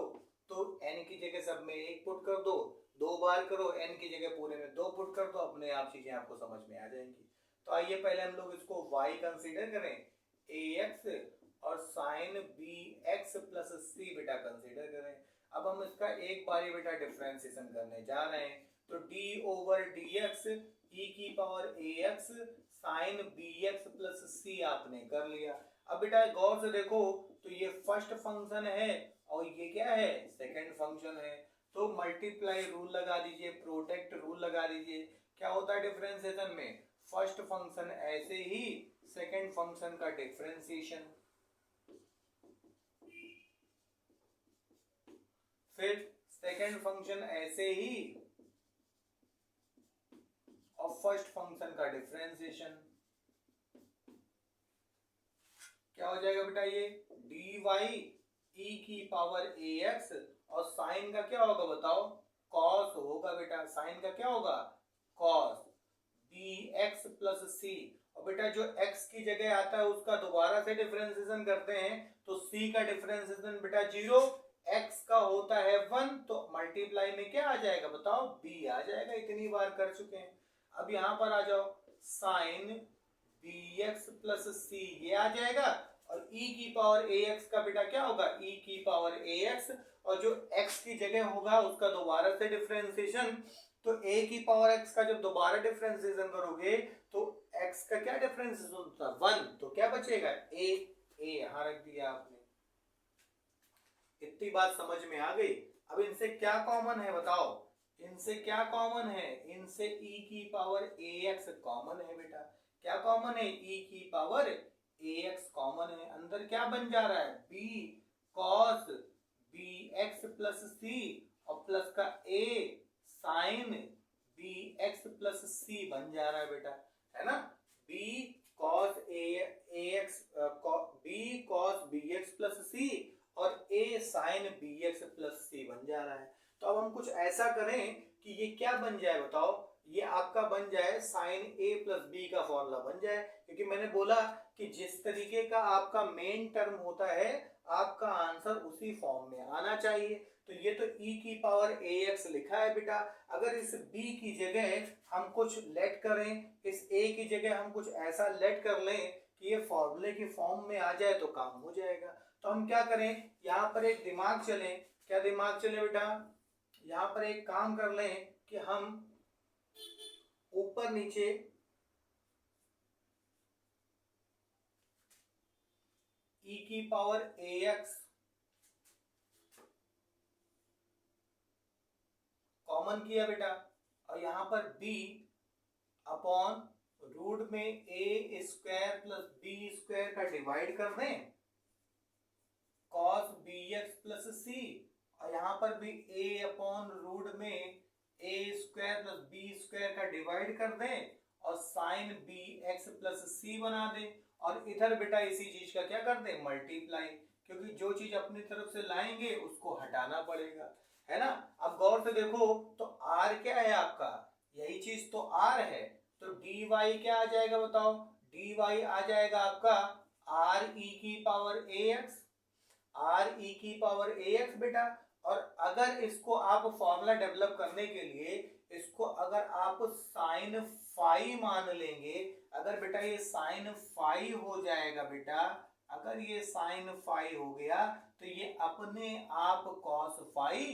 तो n की जगह सब में एक पुट कर दो, दो बार करो n की जगह पूरे में दो पुट कर दो, अपने आप चीजें आपको समझ में आ जाएंगी। तो आइए पहले हम लोग इसको y कंसीडर करें, ax और साइन bx प्लस c बेटा कंसीडर करें। अब हम इसका एक बारी बेटा डिफरेंशिएशन करने जा रहे हैं। तो d ओवर dx e की power ax sine bx plus c आपने कर लिया। अब बेटा गौर से देखो तो ये फर्स्ट फंक्शन है और ये क्या है? सेकंड फंक्शन है। तो मल्टीप्लाई रूल लगा दीजिए, प्रोडक्ट रूल लगा दीजिए। क्या होता है डिफरेंशिएशन में? फर्स्ट फंक्शन ऐसे ही, सेकंड फंक्शन का डिफरेंशिएशन, फिर सेकंड फंक्शन ऐसे ही और फर्स्ट फंक्शन का डिफरेंशिएशन। क्या हो जाएगा बेटा? ये dy e की पावर ax और साइन का क्या होगा बताओ? cos होगा बेटा। साइन का क्या होगा? cos bx plus c। और बेटा जो x की जगह आता है उसका दोबारा से डिफरेंशिएशन करते हैं तो c का डिफरेंशिएशन बेटा 0, x का होता है 1, तो मल्टीप्लाई में क्या आ जाएगा बताओ? b आ जाएगा। इतनी बार कर चुके हैं। अब यहां पर आ जाओ, साइन bx प्लस c ये आ जाएगा और e की पावर ax का बेटा क्या होगा? e की पावर ax और जो x की जगह होगा उसका दोबारा से डिफरेंशिएशन। तो a की पावर x का जब दोबारा डिफरेंशिएशन करोगे तो x का क्या डिफरेंशिएशन होता है? 1, तो क्या बचेगा? a यहां रख दिया आपने। इतनी बात समझ में आ गई। अब इनसे क्या कॉमन है बताओ? इनसे क्या कॉमन है? इनसे e की पावर ax कॉमन है बेटा। क्या कॉमन है? e की पावर ax कॉमन है। अंदर क्या बन जा रहा है? b cos bx plus c और प्लस का a sin bx plus c बन जा रहा है बेटा, है ना? b cos ax b cos bx plus c और a sin bx plus c बन जा रहा है। तो अब हम कुछ ऐसा करें कि ये क्या बन जाए बताओ? ये आपका बन जाए साइन a प्लस b का फॉर्मूला बन जाए, क्योंकि मैंने बोला कि जिस तरीके का आपका मेन टर्म होता है आपका आंसर उसी फॉर्म में आना चाहिए। तो ये तो e की पावर ax लिखा है बेटा। अगर इस b की जगह हम कुछ लेट करें, इस a की जगह हम कुछ ऐसा लेट कर लें कि ये फॉर्मूले की फॉर्म में आ जाए तो काम हो जाएगा। तो हम क्या करें, यहाँ पर एक दिमाग चले। क्या दिमाग चले बेटा? यहाँ पर एक काम कर लें कि हम ऊपर नीचे e की पावर ax कॉमन किया बेटा और यहाँ पर b अपॉन रूट में a square plus b square का डिवाइड कर दें, cos bx प्लस c, और यहाँ पर भी a अपॉन रूट में a square plus b square का डिवाइड कर दें और साइन बी एक्स प्लस सी बना दें और इधर बेटा इसी चीज का क्या कर दें, मल्टीप्लाई, क्योंकि जो चीज अपनी तरफ से लाएंगे उसको हटाना पड़ेगा, है ना। अब गौर से देखो तो आर क्या है आपका, यही चीज तो आर है, तो डी वाई क्या आ जाएगा बताओ, डी वाई आ जाएगा आपका आर ई की पावर ए एक्स, आर ई की पावर ए एक्स बेटा। और अगर इसको आप फॉर्मूला डेवलप करने के लिए इसको अगर आप साइन फाई मान लेंगे, अगर बेटा ये साइन फाई हो जाएगा बेटा, अगर ये साइन फाई हो गया तो ये अपने आप कॉस फाई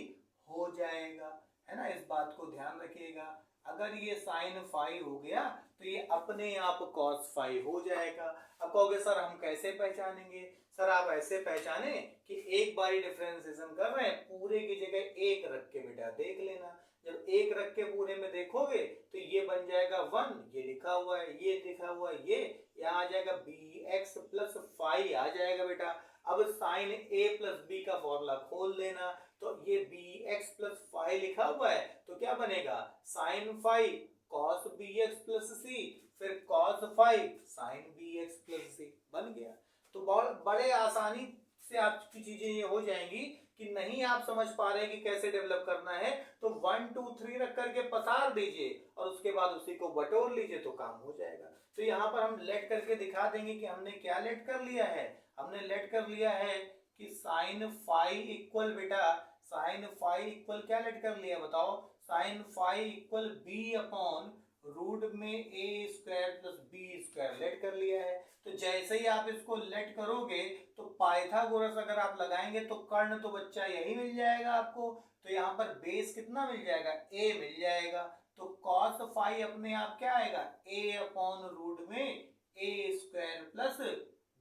हो जाएगा, है ना। इस बात को ध्यान रखिएगा, अगर ये साइन फाई हो गया तो ये अपने आप कॉस फाई हो जाएगा। अब कहोगे सर हम कैसे पहचानेंगे, सर आप ऐसे पहचाने कि एक बारी डिफरेंशिएशन कर रहे हैं, पूरे की जगह एक रख के बेटा देख लेना, जब एक रख के पूरे में देखोगे तो ये बन जाएगा 1, ये लिखा हुआ है, ये लिखा हुआ है, ये यहाँ आ जाएगा बी एक्स प्लस फाई आ जाएगा बेटा। अब साइन ए प्लस बी का फॉर्मूला खोल देना, तो ये बी एक्स प्लस फाई लिखा हुआ है तो क्या बनेगा, sine phi cos B X plus C, फिर cos phi sine B X plus C बन गया। तो बहुत बड़े आसानी से आपकी चीजें ये हो जाएंगी कि नहीं आप समझ पा रहे हैं कि कैसे डेवलप करना है, तो 1 2 3 रख करके पसार दीजिए और उसके बाद उसी को बटोर लीजिए तो काम हो जाएगा। तो यहाँ पर हम लेट करके दिखा देंगे कि हमने क्या लेट कर लिया है, हमने लेट कर लिया है कि साइन फाई इक्वल बेटा, साइन फाई इक्वल क्या लेट कर लिया बताओ, sine phi equal B upon root में A square plus B square let कर लिया है। तो जैसे ही आप इसको लेट करोगे तो पाइथागोरस अगर आप लगाएंगे तो कर्ण तो बच्चा यही मिल जाएगा आपको, तो यहाँ पर बेस कितना मिल जाएगा, ए मिल जाएगा, तो कॉस फाई अपने आप क्या आएगा, ए अपॉन रूट में A square plus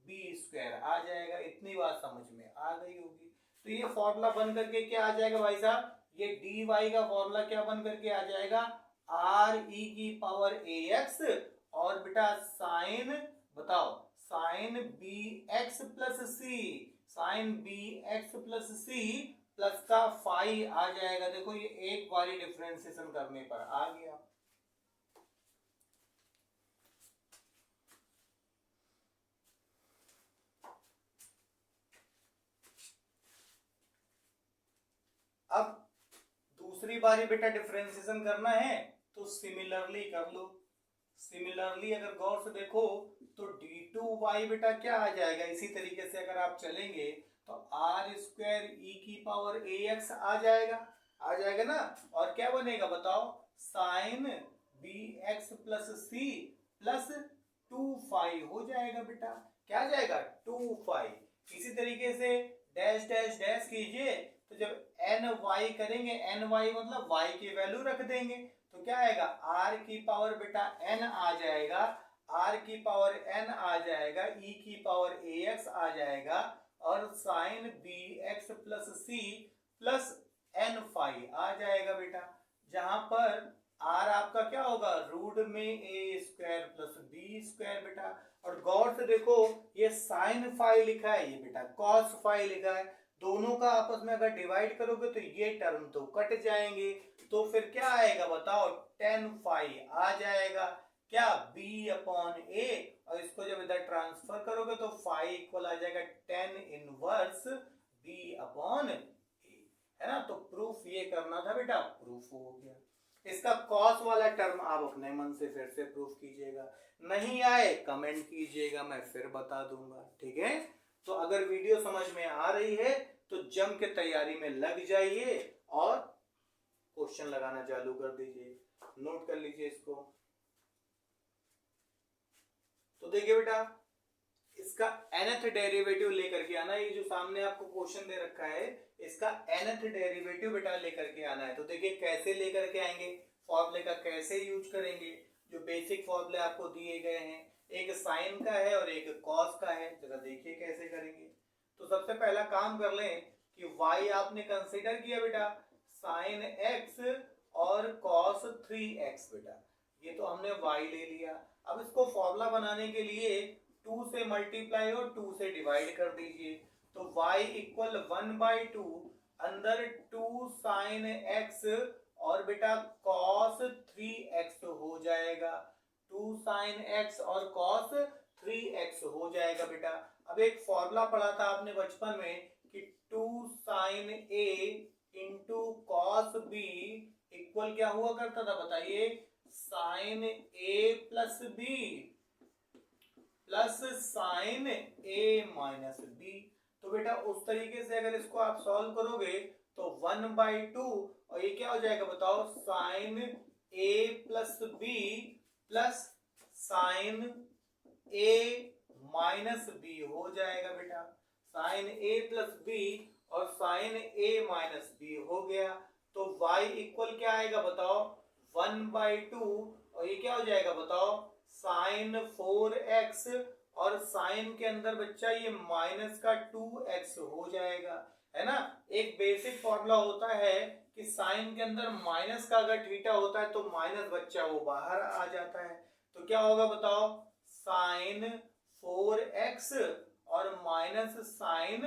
B square आ जाएगा। इतनी बात समझ में आ गई होगी। तो ये फॉर्मूला बन करके क्या आ जाएगा भाई साहब, ये डी वाई का फॉर्मूला क्या बन करके आ जाएगा, आर ई की पावर ए एक्स और बेटा साइन बताओ sine B X plus C, sine B X plus C plus का फाई आ जाएगा। देखो ये एक बारी डिफरेंशिएशन करने पर आ गया। अब दूसरी बारी बेटा डिफरेंशिएशन करना है तो सिमिलरली कर लो। सिमिलरली अगर गौर से देखो तो d2y बेटा क्या आ जाएगा, इसी तरीके से अगर आप चलेंगे तो आर स्क्वायर ई की पावर ए एक्स आ जाएगा ना, और क्या बनेगा बताओ, sine B X plus C plus 2 हो जाएगा बेटा, क्या आ जाएगा 2। इसी तरीके से डैश डैश डैश कीजिए तो जब एन वाई करेंगे, एन वाई मतलब वाई की वैल्यू रख देंगे तो क्या आएगा, आर की पावर बेटा एन आ जाएगा, आर की पावर एन आ जाएगा, ई की पावर ए एक्स आ जाएगा और sine B X plus C plus N phi आ जाएगा बेटा, जहां पर आर आपका क्या होगा, रूट में A square plus B square बेटा। और गौर से देखो ये साइन फाई लिखा है, ये बेटा कॉस फाई लिखा है, दोनों का आपस में अगर डिवाइड करोगे तो ये टर्म तो कट जाएंगे, तो फिर क्या आएगा बताओ, tan फाई आ जाएगा, क्या b अपॉन ए, और इसको जब इधर ट्रांसफर करोगे तो फाई इक्वल आ जाएगा tan इनवर्स b अपॉन ए, है ना। तो प्रूफ ये करना था बेटा, प्रूफ हो गया। इसका कॉस वाला टर्म आप अपने मन से फिर से प्रूफ कीजिएगा, नहीं आए कमेंट कीजिएगा, मैं फिर बता दूंगा, ठीक है। तो अगर वीडियो समझ में आ रही है तो जम के तैयारी में लग जाइए और क्वेश्चन लगाना चालू कर दीजिए, नोट कर लीजिए इसको। तो देखिए बेटा इसका nth डेरिवेटिव लेकर के आना, ये जो सामने आपको क्वेश्चन दे रखा है इसका nth डेरिवेटिव बेटा लेकर के आना है। तो देखिए कैसे लेकर के आएंगे, फॉर्मूले का कैसे यूज करेंगे, जो बेसिक फॉर्मूले आपको दिए गए हैं, एक साइन का है और एक कॉस का है, जरा देखिए कैसे करेंगे। तो सबसे पहला काम कर लें कि y आपने कंसीडर किया बेटा साइन x और cos 3x बेटा, ये तो हमने y ले लिया। अब इसको फॉर्मूला बनाने के लिए 2 से मल्टीप्लाई और 2 से डिवाइड कर दीजिए, तो y इक्वल 1/2 अंदर 2 साइन x और बेटा cos 3x हो जाएगा, 2 साइन एक्स और कॉस 3x हो जाएगा बेटा। अब एक फॉर्मूला पढ़ा था आपने बचपन में कि 2 साइन ए इंटू कॉस बी इक्वल क्या हुआ करता था बताइए, साइन ए प्लस बी प्लस साइन ए माइनस बी। तो बेटा उस तरीके से अगर इसको आप सॉल्व करोगे तो 1/2 और ये क्या हो जाएगा बताओ, साइन ए प्लस बी प्लस साइन ए माइनस बी हो जाएगा बेटा। साइन ए प्लस बी और साइन ए माइनस बी हो गया। तो y इक्वल क्या आएगा बताओ, 1/2 और ये क्या हो जाएगा बताओ, साइन 4x और साइन के अंदर बच्चा ये माइनस का 2x हो जाएगा, है ना। एक बेसिक फॉर्मूला होता है कि साइन के अंदर माइनस का अगर थीटा होता है तो माइनस बच्चा वो बाहर आ जाता है। तो क्या होगा बताओ, साइन 4x और माइनस साइन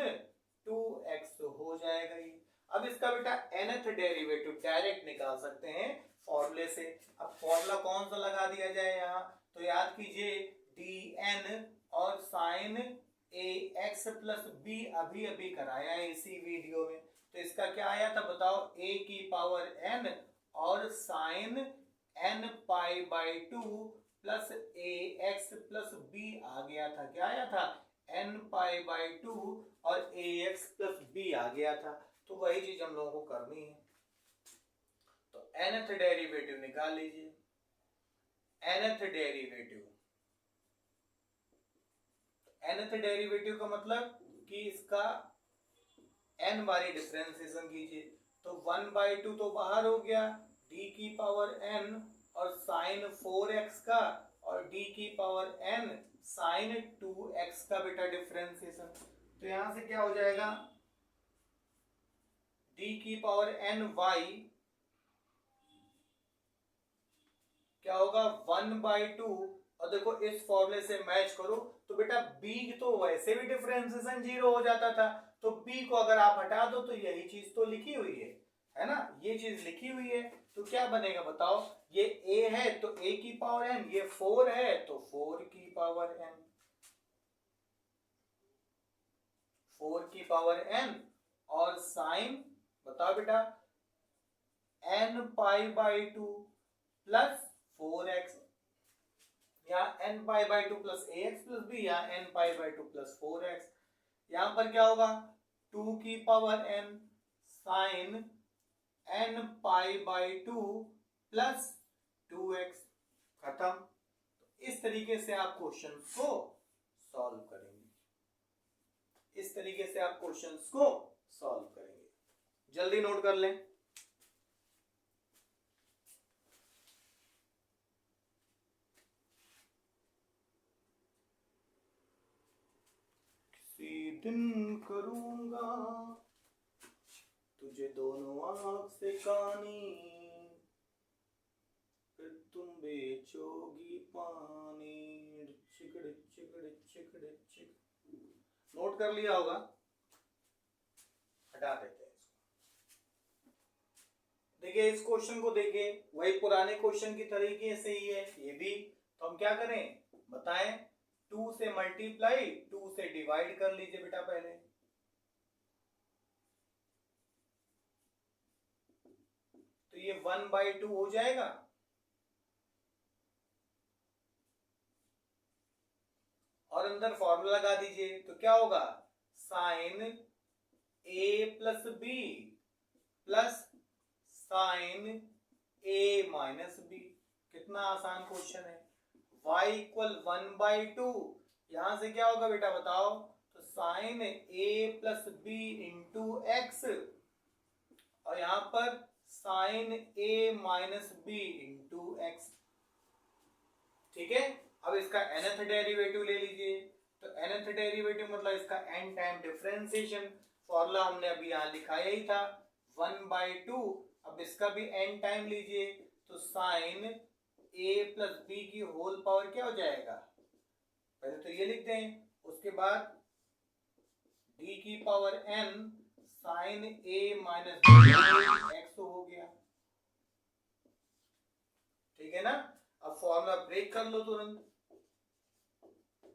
2x हो जाएगा ये। अब इसका बेटा nth डेरिवेटिव डायरेक्ट निकाल सकते हैं फॉर्मूले से। अब फॉर्मूला कौन सा लगा दिया जाए यहाँ, तो याद कीजिए dn और साइन ax प्लस b अभी अभी कराया है इसी वीडियो में। तो इसका क्या आया था बताओ, a की पावर n और sine n pi by 2 plus ax plus b आ गया था। क्या आया था, n पाई बाई 2 और ax प्लस b आ गया था। तो वही चीज हम लोगों को करनी है। तो nth डेरिवेटिव निकाल लीजिए। nth डेरिवेटिव का मतलब कि इसका n बारी डिफरेंशिएशन कीजिए। तो 1/2 तो बाहर हो गया, d की पावर n और साइन 4x का और d की पावर n साइन 2x का बेटा डिफरेंशिएशन। तो यहां से क्या हो जाएगा, d की पावर n y क्या होगा 1/2 और देखो इस फॉर्मूले से मैच करो तो बेटा b तो वैसे भी डिफरेंशिएशन 0 हो जाता था, तो b को अगर आप हटा दो तो यही चीज तो लिखी हुई है ना, ये चीज लिखी हुई है। तो क्या बनेगा बताओ, ये a है तो a की पावर n, ये 4 है तो 4 की पावर n, 4 की पावर n और साइन बताओ बेटा n pi by 2 plus 4x, यहाँ n pi by 2 plus ax plus b, यहाँ n pi by 2 plus 4x। यहाँ पर क्या होगा 2 की power n sine n pi by 2 plus 2x, खत्म। इस तरीके से आप क्वेश्चन को सॉल्व करेंगे, इस तरीके से आप क्वेश्चंस को सॉल्व करेंगे। जल्दी नोट कर लें। किसी दिन करूंगा तुझे दोनों आंख से कानी, फिर तुम बेचोगी पानी, चिकड़ चिकड़ चिकड़ चिकड़। नोट कर लिया होगा, हटा देते हैं इसको। देखिए इस क्वेश्चन को देखिए, वही पुराने क्वेश्चन की तरीके से ही है ये भी। तो हम क्या करें बताएं, 2 से मल्टीप्लाई 2 से डिवाइड कर लीजिए बेटा पहले। तो ये 1/2 हो जाएगा और अंदर फॉर्मूला लगा दीजिए। तो क्या होगा, sine a plus B plus sine a minus B. कितना आसान क्वेश्चन है। y इक्वल 1/2, यहां से क्या होगा बेटा बताओ, तो sine a plus B into X और यहां पर sine a minus B into X. ठीक है, अब इसका nth डेरिवेटिव ले लीजिए। तो nth डेरिवेटिव मतलब इसका n टाइम डिफरेंशिएशन, फॉर्मूला हमने अभी यहाँ लिखा ही था 1/2। अब इसका भी n टाइम लीजिए, तो साइन a प्लस बी की होल पावर क्या हो जाएगा, पहले तो ये लिख दें, उसके बाद d की power n sine a minus B X हो गया। ठीक है ना। अब फॉर्मूला ब्रेक कर लो तुरंत।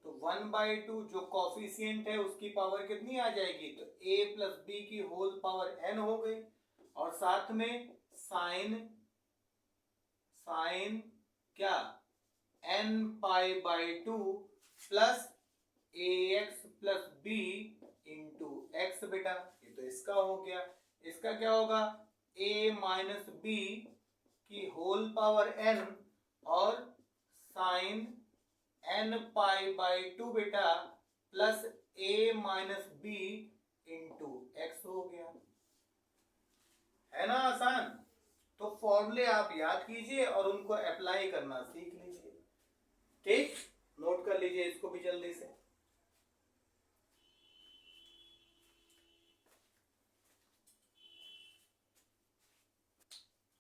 तो 1/2 जो कॉफिशिएंट है उसकी पावर कितनी आ जाएगी, तो a प्लस बी की होल पावर n हो गई, और साथ में साइन साइन क्या n pi by 2 plus ax plus B into X. बेटा ये तो इसका हो गया, इसका क्या होगा, a माइनस बी की होल पावर n और साइन n पाई बाई 2 बेटा plus a minus B into X हो गया। है ना आसान। तो फॉर्मूले आप याद कीजिए और उनको अप्लाई करना सीख लीजिए। ठीक, नोट कर लीजिए इसको भी जल्दी से।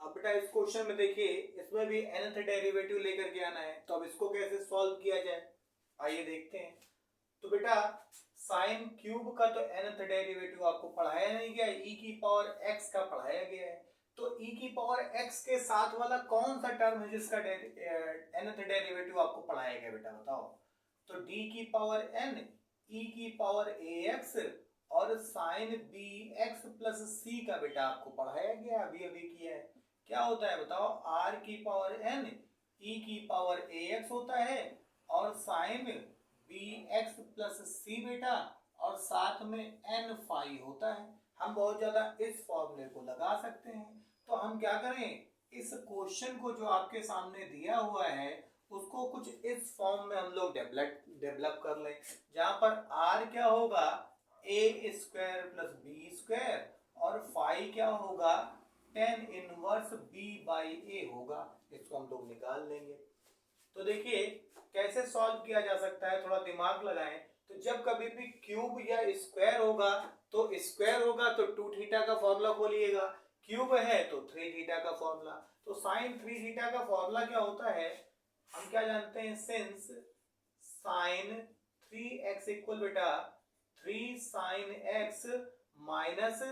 अब बेटा इस क्वेश्चन में देखिए, इसमें भी nth डेरिवेटिव लेकर के आना है, तो अब इसको कैसे सॉल्व किया जाए, आइए देखते हैं। तो बेटा साइन क्यूब का तो nth डेरिवेटिव आपको पढ़ाया नहीं गया, e की पावर x का पढ़ाया गया है। तो e की पावर x के साथ वाला कौन सा टर्म है जिसका nth डेरिवेटिव आपको पढ़ाया गया, बेटा बताओ। तो d की पावर n, e की पावर ax और साइन bx प्लस c का बेटा आपको पढ़ाया गया, अभी अभी किया है। क्या होता है बताओ, r की पावर n, e की पावर ax होता है और साइन bx प्लस c बेटा और साथ में n फाई होता है। हम बहुत ज्यादा इस फॉर्मूले को लगा सकते हैं। तो हम क्या करें, इस क्वेश्चन को जो आपके सामने दिया हुआ है उसको कुछ इस फॉर्म में हम लोग डेवलप कर लें, जहां पर r क्या होगा, a square plus B square और फाई क्या होगा, tan inverse b by a होगा। इसको हम लोग निकाल लेंगे। तो देखिए कैसे सॉल्व किया जा सकता है, थोड़ा दिमाग लगाएं। तो जब कभी भी क्यूब या स्क्वायर होगा, तो स्क्वायर होगा तो 2 थीटा का फॉर्मूला खोलिएगा, क्यूब है तो 3 थीटा का फॉर्मूला। तो साइन 3 थीटा का फॉर्मूला क्या होता है, हम क्या जानते हैं, सिंस साइन 3x इक्वल बेटा 3 sine x minus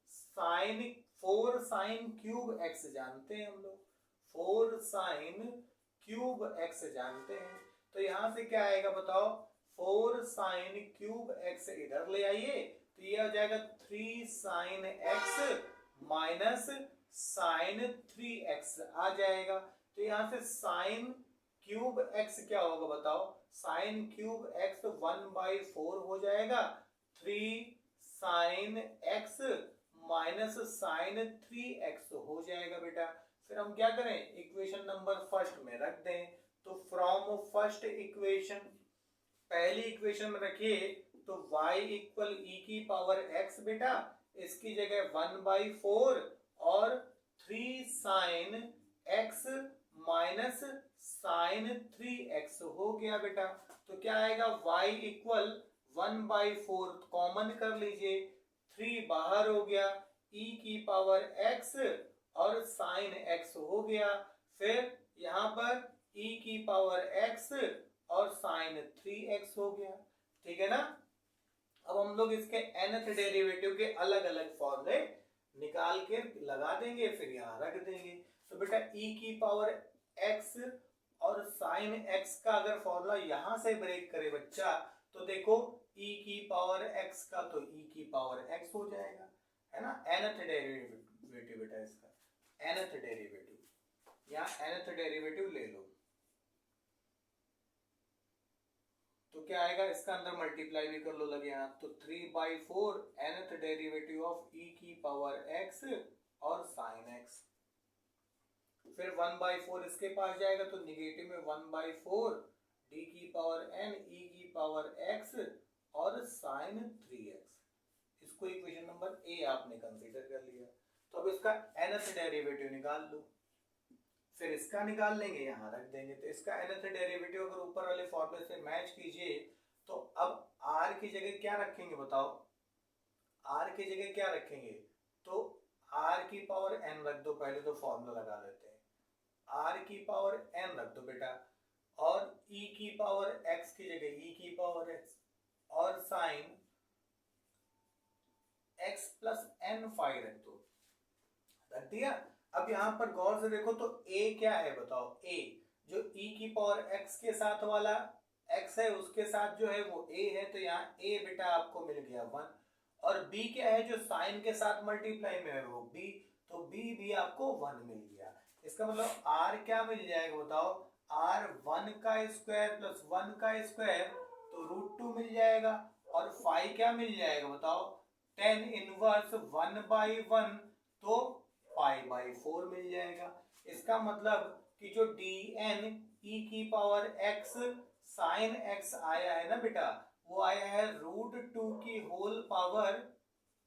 sine 4 sine cube x जानते हैं हम लोग, 4 साइन क्यूब x जानते हैं। तो यहां से क्या आएगा बताओ, 4 साइन क्यूब x इधर ले आइए तो ये हो जाएगा 3 sine x minus sine 3x आ जाएगा। तो यहां से साइन क्यूब x क्या होगा बताओ, साइन क्यूब x 1/4 हो जाएगा, 3 sine x minus sine 3x हो जाएगा बेटा। फिर हम क्या करें, इक्वेशन नंबर फर्स्ट में रख दें। तो फ्रॉम फर्स्ट इक्वेशन, पहली इक्वेशन में रखिए तो y इक्वल e की पावर x बेटा, इसकी जगह 1/4 और 3 sine x minus sine 3x हो गया बेटा। तो क्या आएगा, y इक्वल 1/4 कॉमन कर लीजिए, 3 बाहर हो गया, e की पावर x और साइन x हो गया। फिर यहाँ पर e की पावर x और साइन 3x हो गया। ठीक है ना। अब हम लोग इसके nth डेरिवेटिव के अलग अलग फॉर्मूले निकाल के लगा देंगे, फिर यहाँ रख देंगे। तो बेटा e की पावर x और साइन x का अगर फॉर्मूला यहाँ से ब्रेक करे बच्चा, तो देखो e की पावर x का तो e की पावर x हो जाएगा, है ना। nth डेरिवेटिव बेटा इसका, nth डेरिवेटिव, यहाँ nth डेरिवेटिव ले लो तो क्या आएगा, इसका अंदर मल्टीप्लाई भी कर लो लगे यहाँ। तो 3/4 nth डेरिवेटिव ऑफ e की पावर x और साइन x, फिर 1/4 इसके पास जाएगा तो निगेटिव में 1/4 d की पावर n e की पावर x और साइन 3x। इसको इक्वेशन नंबर ए आपने कंसीडर कर लिया। तो अब इसका nth डेरिवेटिव निकाल लो, फिर इसका निकाल लेंगे, यहाँ रख देंगे। तो इसका nth डेरिवेटिव अगर ऊपर वाले फॉर्मूले से मैच कीजिए, तो अब r की जगह क्या रखेंगे बताओ, r की जगह क्या रखेंगे, तो r की पावर n रख दो, पहले तो फॉर्मूला लगा लेते हैं। r की पावर n रख दो बेटा, और e की पावर x की जगह e की पावर x और sine x plus n phi रख दो, रख दिया। अब यहाँ पर गौर से देखो तो a क्या है बताओ, a जो e की पावर x के साथ वाला x है उसके साथ जो है वो a है, तो यहाँ a बेटा आपको मिल गया 1, और b क्या है जो साइन के साथ मल्टीप्लाई में है वो b, तो b भी आपको 1 मिल गया। इसका मतलब r क्या मिल जाएगा बताओ, r 1 का स्क्वायर प्लस 1 का स्क्वायर तो √2 मिल जाएगा, और फाई क्या मिल जाएगा बताओ, tan इनवर्स 1/1 तो π/4 मिल जाएगा। इसका मतलब कि जो dn e की पावर x साइन x आया है ना बेटा, वो आया है √2 की होल पावर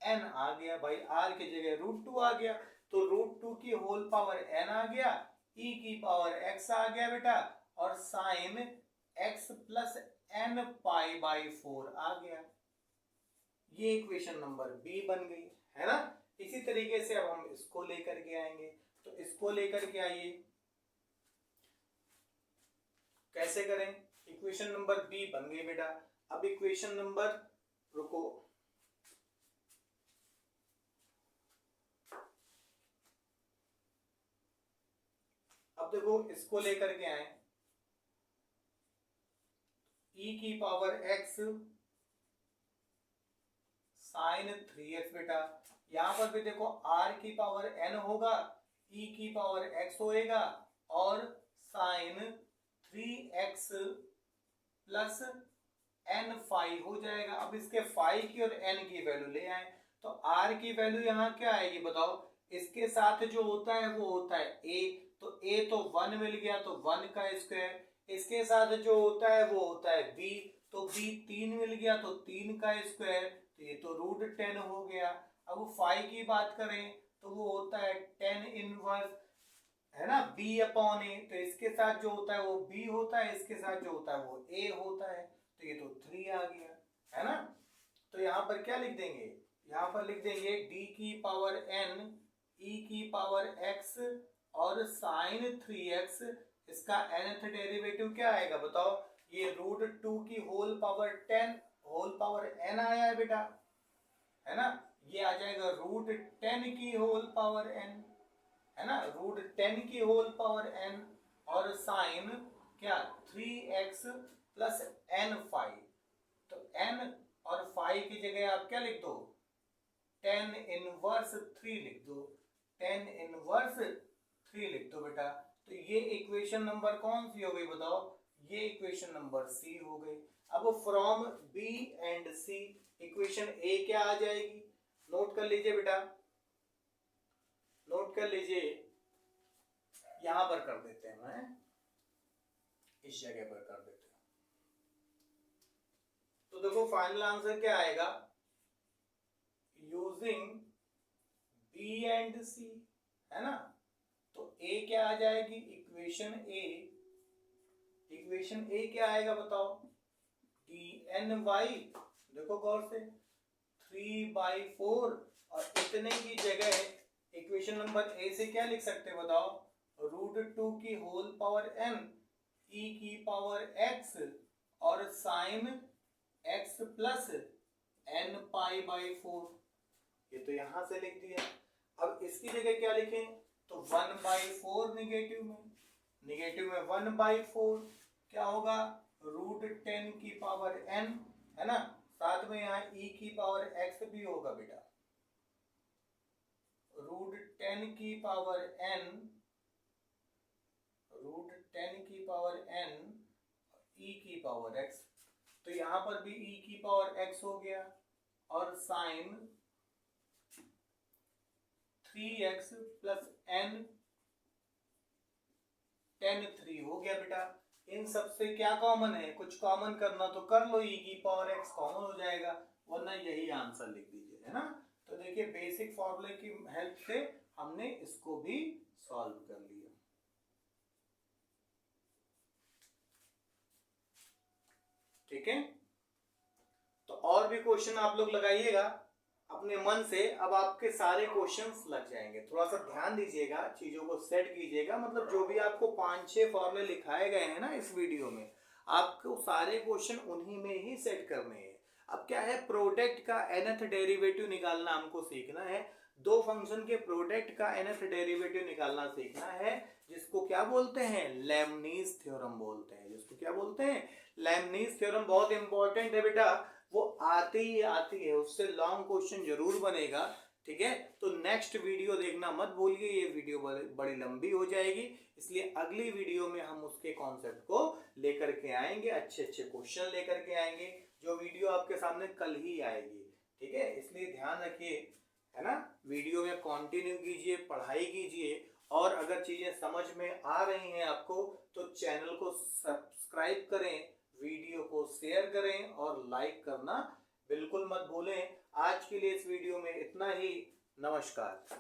n आ गया भाई, r की जगह √2 आ गया, तो √2 की होल पावर n आ गया, e की पावर x आ गया बेटा, और साइन x प्लस n π/4 आ गया। ये इक्वेशन नंबर बी बन गई है ना। इसी तरीके से अब हम इसको लेकर के आएंगे, तो इसको लेकर के आइए, कैसे करें, इक्वेशन नंबर बी बन गई बेटा। अब इक्वेशन नंबर, रुको, अब देखो इसको लेकर के आए, e की पावर x साइन 3x बेटा, यहां पर भी देखो r की पावर n होगा, e की पावर x होएगा, और sign 3x plus n phi हो जाएगा। अब इसके फाई की और n की वैल्यू ले आए, तो r की वैल्यू यहाँ क्या आएगी बताओ, इसके साथ जो होता है वो होता है a, तो a तो 1 मिल गया तो 1 का स्क्वायर, इसके साथ जो होता है वो होता है b, तो b 3 मिल गया तो 3 का स्क्वायर, तो ये तो √10 हो गया। अब फाई की बात करें तो वो होता है tan इनवर्स है ना b/a, तो इसके साथ जो होता है वो b होता है, इसके साथ जो होता है वो a होता है, तो ये तो 3 आ गया है ना। तो यहाँ पर क्या लिख देंगे, यहाँ पर लिख देंगे d की पावर n e की पावर x और साइन 3x, इसका nth डेरिवेटिव क्या आएगा बताओ, ये √2 की whole power 10 whole power n आया है बेटा, है ना, ये आ जाएगा √10 की होल पावर n, है ना, √10 की होल पावर n, और साइन क्या 3x प्लस n फाई, तो n और फाई की जगह आप क्या लिख दो, tan इनवर्स 3 लिख दो, tan इनवर्स 3 लिख दो बेटा। तो ये इक्वेशन नंबर कौन सी हो गई बताओ, ये इक्वेशन नंबर सी हो गई। अब from B and C equation A क्या आ जाएगी, नोट कर लीजिए बेटा, नोट कर लीजिए, यहां पर कर देते हैं, मैं इस जगह पर कर देते हैं, तो देखो फाइनल आंसर क्या आएगा, यूजिंग बी एंड सी, है ना, तो ए क्या आ जाएगी, इक्वेशन ए, इक्वेशन ए क्या आएगा बताओ, dny, देखो गौर से 3/4, और इतने की जगह इक्वेशन नंबर ए से क्या लिख सकते हैं बताओ, √2 की होल पावर n e की पावर x और साइन x प्लस n π/4, ये तो यहां से लिख दिया। अब इसकी जगह क्या लिखें, तो 1/4 निगेटिव में 1/4 क्या होगा, √10 की पावर n, है ना, साथ में यहाँ e की पावर x भी होगा बेटा, √10 की पावर n, √10 की पावर n e की पावर x, तो यहां पर भी e की पावर x हो गया, और sign 3x plus n tan 3 हो गया बेटा। इन सब से क्या कॉमन है, कुछ कॉमन करना तो कर लो, e की पावर x कॉमन हो जाएगा, वरना यही आंसर लिख दीजिए, है ना। तो देखिए बेसिक फॉर्मूले की हेल्प से हमने इसको भी सॉल्व कर लिया। ठीक है, तो और भी क्वेश्चन आप लोग लगाइएगा अपने मन से, अब आपके सारे क्वेश्चंस लग जाएंगे, थोड़ा सा ध्यान दीजिएगा, चीजों को सेट कीजिएगा, मतलब जो भी आपको 5-6 फॉर्मूले लिखाए गए हैं ना इस वीडियो में, आपको सारे क्वेश्चन उन्हीं में ही सेट करने हैं। अब क्या है, प्रोडक्ट का nth डेरिवेटिव निकालना हमको सीखना है, दो फंक्शन के प्रोडक्ट का nth डेरिवेटिव निकालना सीखना है, जिसको क्या बोलते हैं, लेबनीज थ्योरम बोलते हैं। जिसको क्या बोलते हैं, लेबनीज थ्योरम। बहुत इंपॉर्टेंट है बेटा, वो आती ही आती है, उससे लॉन्ग क्वेश्चन जरूर बनेगा। ठीक है, तो नेक्स्ट वीडियो देखना मत भूलिए, ये वीडियो बड़ी लंबी हो जाएगी, इसलिए अगली वीडियो में हम उसके कॉन्सेप्ट को लेकर के आएंगे, अच्छे अच्छे क्वेश्चन लेकर के आएंगे। जो वीडियो आपके सामने कल ही आएगी। ठीक है, इसलिए ध्यान रखिए, है ना, वीडियो में कंटिन्यू कीजिए, पढ़ाई कीजिए, और अगर चीजें समझ में आ रही हैं आपको तो चैनल को सब्सक्राइब करें, वीडियो को शेयर करें और लाइक करना बिल्कुल मत भूलें। आज के लिए इस वीडियो में इतना ही। नमस्कार।